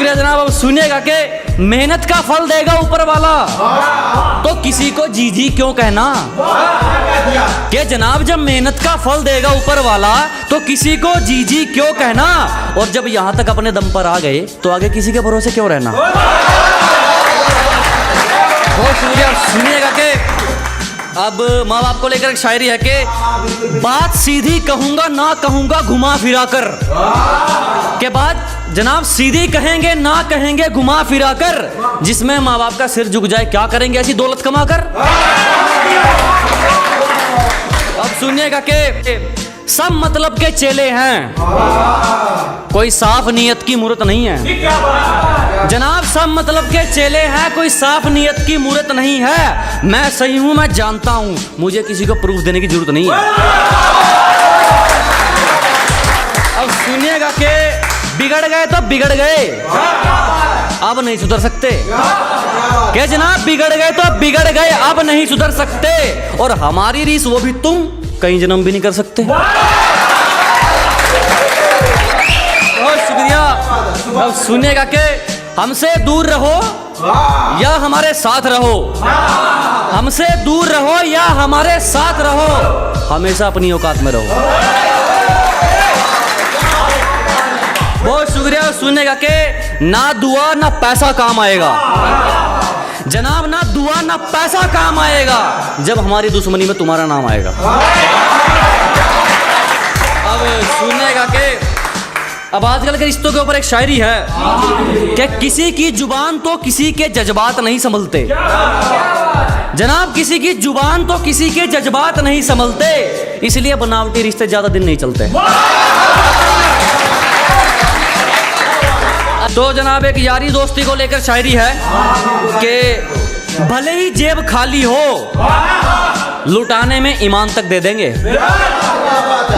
शुक्रिया जनाब। अब सुनिएगा कि मेहनत का फल देगा ऊपर वाला, तो किसी को जी जी क्यों कहना। कि जनाब जब मेहनत का फल देगा ऊपर वाला तो किसी को जी जी क्यों कहना, और जब यहाँ तक अपने दम पर आ गए तो आगे किसी के भरोसे क्यों रहना। बहुत शुक्रिया। सुनिएगा कि अब माँ बाप को लेकर एक शायरी है कि बात सीधी कहूंगा ना कहूंगा घुमा फिरा कर, के बाद जनाब सीधी कहेंगे ना कहेंगे घुमा फिरा कर, जिसमें माँ बाप का सिर झुक जाए क्या करेंगे ऐसी दौलत कमा कर। अब सुनिएगा कि सब मतलब के चेले हैं, कोई साफ नीयत की मूरत नहीं है। जनाब सब मतलब के चेले हैं, कोई साफ नीयत की मूरत नहीं है। मैं सही हूं मैं जानता हूं, मुझे किसी को प्रूफ देने की जरूरत नहीं है। अब सुनिएगा कि बिगड़ गए तो बिगड़ गए, अब नहीं सुधर सकते। क्या जनाब बिगड़ गए तो बिगड़ गए, अब नहीं सुधर सकते। और हमारी रीस वो भी तुम कहीं जन्म भी नहीं कर सकते। बहुत शुक्रिया। अब सुनिएगा कि हमसे दूर रहो या हमारे साथ रहो, हमसे दूर रहो या हमारे साथ रहो, हमेशा अपनी औकात में रहो। बहुत शुक्रिया। सुनिएगा कि ना दुआ ना पैसा काम आएगा, जनाब ना दुआ ना पैसा काम आएगा जब हमारी दुश्मनी में तुम्हारा नाम आएगा। अब सुनिएगा कि अब आजकल के रिश्तों के ऊपर एक शायरी है कि किसी की जुबान तो किसी के जज्बात नहीं संभलते। जनाब किसी की जुबान तो किसी के जज्बात नहीं संभलते, इसलिए बनावटी रिश्ते ज्यादा दिन नहीं चलते। तो जनाब एक यारी दोस्ती को लेकर शायरी है कि भले ही जेब खाली हो लुटाने में ईमान तक दे देंगे।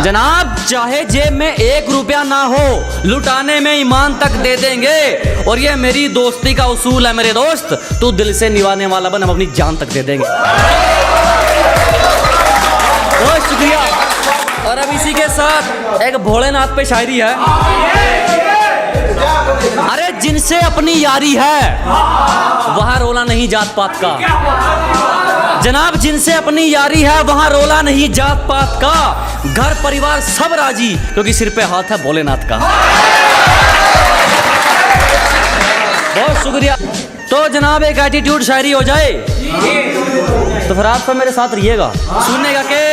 जनाब चाहे जेब में 1 रुपया ना हो लुटाने में ईमान तक दे देंगे, और ये मेरी दोस्ती का उसूल है मेरे दोस्त, तू दिल से निभाने वाला बन, हम अपनी जान तक दे देंगे। बहुत शुक्रिया। और अब इसी के साथ एक भोलेनाथ पे शायरी है। अरे जिनसे अपनी यारी है वहां रोला नहीं जात पात का, जनाब जिनसे अपनी यारी है वहां रोला नहीं जात पात का, घर परिवार सब राजी क्योंकि सिर पे हाथ है भोलेनाथ का। बहुत शुक्रिया। तो जनाब एक एटीट्यूड शायरी हो जाए तो फिर आप तो मेरे साथ रहिएगा। सुननेगा कि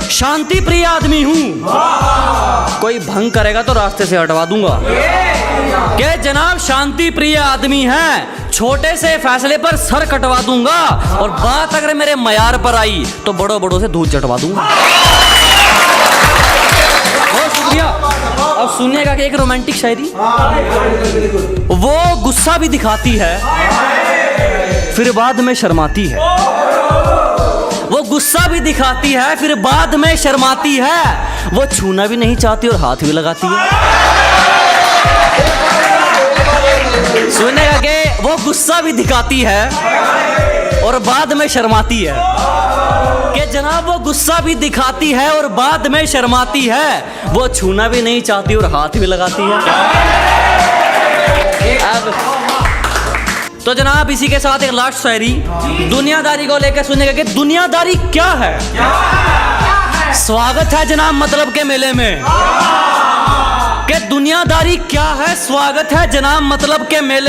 शांति प्रिय आदमी हूं, कोई भंग करेगा तो रास्ते से हटवा दूंगा। के जनाब शांति प्रिय आदमी है, छोटे से फैसले पर सर कटवा दूंगा, और बात अगर मेरे मयार पर आई तो बड़ों बड़ों से दूध चटवा दूंगा। बहुत शुक्रिया। अब सुनिएगा कि एक रोमांटिक शायरी, वो गुस्सा भी दिखाती है फिर बाद में शर्माती है, वो गुस्सा भी दिखाती है फिर बाद में शर्माती है, वो छूना भी नहीं चाहती और हाथ भी लगाती है। सुनेगा कि वो गुस्सा भी दिखाती है और बाद में शर्माती है, कि जनाब वो गुस्सा भी दिखाती है और बाद में शर्माती है, वो छूना भी नहीं चाहती और हाथ भी लगाती है। अब तो जनाब इसी के साथ एक लास्ट शायरी दुनियादारी को लेकर सुनेगा कि दुनियादारी क्या है। स्वागत है जनाब मतलब के मेले में, कि दुनियादारी क्या है, स्वागत है जनाब मतलब के मेले